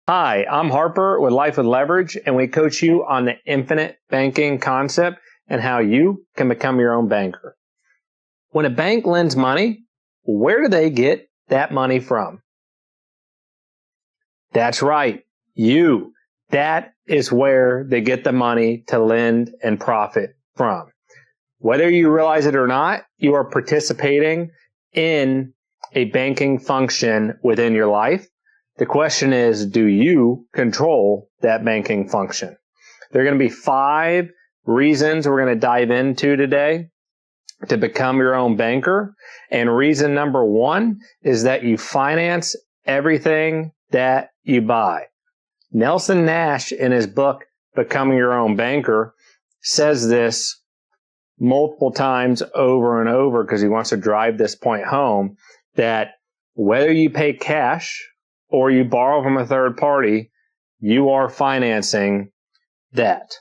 Hi, I'm Harper with Life with Leverage, and we coach you on the infinite banking concept and how you can become your own banker. When a bank lends money, where do they get that money from? That's right, you. That is where they get the money to lend and profit from. Whether you realize it or not, you are participating in a banking function within your life. The question is, do you control that banking function? There are going to be 5 reasons we're going to dive into today to become your own banker. And reason number 1 is that you finance everything that you buy. Nelson Nash, in his book, Becoming Your Own Banker, says this multiple times over and over because he wants to drive this point home, that whether you pay cash or you borrow from a third party, you are financing that.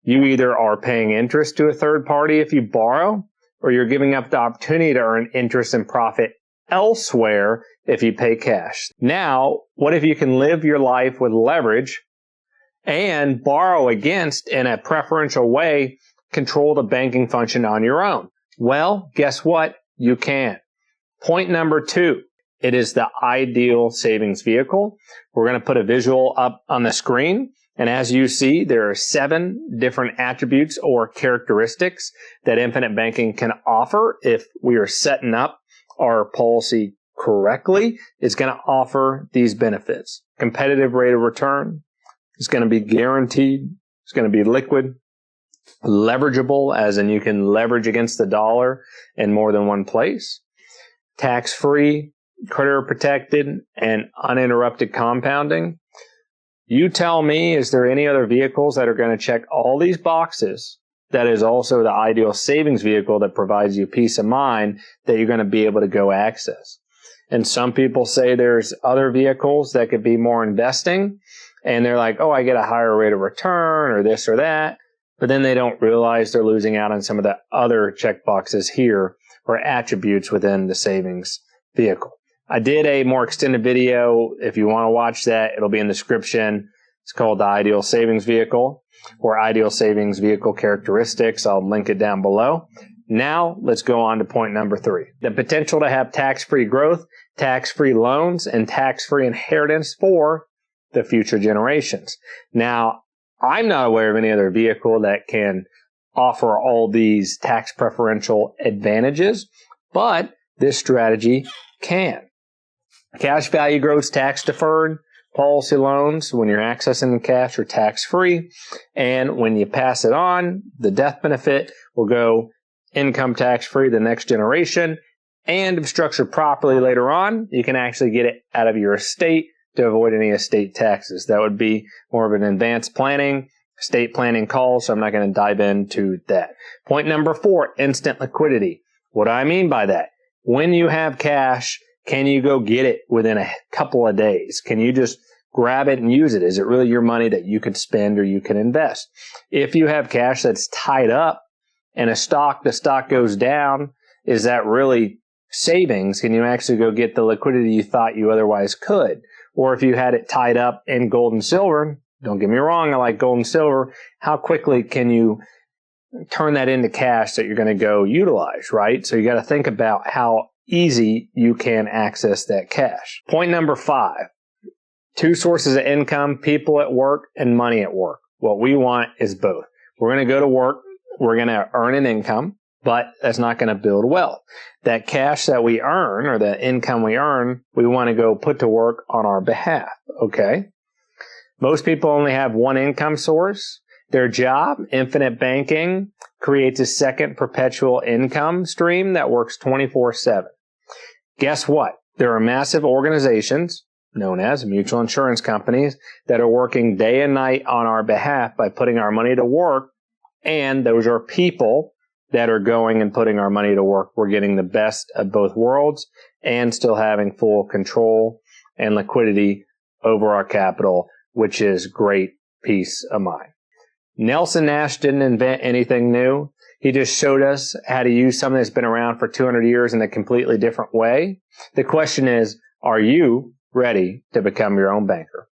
You either are paying interest to a third party if you borrow, or you're giving up the opportunity to earn interest and profit elsewhere if you pay cash. Now, what if you can live your life with leverage and borrow against, in a preferential way, control the banking function on your own? Well, guess what? You can. Point number 2. It is the ideal savings vehicle. We're going to put a visual up on the screen. And as you see, there are 7 different attributes or characteristics that infinite banking can offer if we are setting up our policy correctly. It's going to offer these benefits. Competitive rate of return. It's going to be guaranteed. It's going to be liquid. Leverageable, as in you can leverage against the dollar in more than one place. Tax-free, creditor protected, and uninterrupted compounding. You tell me, is there any other vehicles that are going to check all these boxes that is also the ideal savings vehicle that provides you peace of mind that you're going to be able to go access? And some people say there's other vehicles that could be more investing, and they're like, oh, I get a higher rate of return or this or that, but then they don't realize they're losing out on some of the other check boxes here or attributes within the savings vehicle. I did a more extended video. If you want to watch that, it'll be in the description. It's called the Ideal Savings Vehicle or Ideal Savings Vehicle Characteristics. I'll link it down below. Now, let's go on to point number 3. The potential to have tax-free growth, tax-free loans, and tax-free inheritance for the future generations. Now, I'm not aware of any other vehicle that can offer all these tax preferential advantages, but this strategy can. Cash value growth, tax deferred. Policy loans, when you're accessing the cash, are tax-free. And when you pass it on, the death benefit will go income tax-free to the next generation. And if structured properly later on, you can actually get it out of your estate to avoid any estate taxes. That would be more of an advanced planning, estate planning call, so I'm not going to dive into that. Point number 4, instant liquidity. What do I mean by that? When you have cash, can you go get it within a couple of days? Can you just grab it and use it? Is it really your money that you could spend or you can invest? If you have cash that's tied up in a stock, the stock goes down, is that really savings? Can you actually go get the liquidity you thought you otherwise could? Or if you had it tied up in gold and silver, don't get me wrong, I like gold and silver, how quickly can you turn that into cash that you're going to go utilize, right? So you got to think about how easy you can access that cash. Point number 5, 2 sources of income, people at work and money at work. What we want is both. We're going to go to work, we're going to earn an income, but that's not going to build wealth. That cash that we earn or the income we earn, we want to go put to work on our behalf, okay? Most people only have one income source. Their job, infinite banking, creates a second perpetual income stream that works 24/7. Guess what? There are massive organizations, known as mutual insurance companies, that are working day and night on our behalf by putting our money to work, and those are people that are going and putting our money to work. We're getting the best of both worlds and still having full control and liquidity over our capital, which is great peace of mind. Nelson Nash didn't invent anything new. He just showed us how to use something that's been around for 200 years in a completely different way. The question is, are you ready to become your own banker?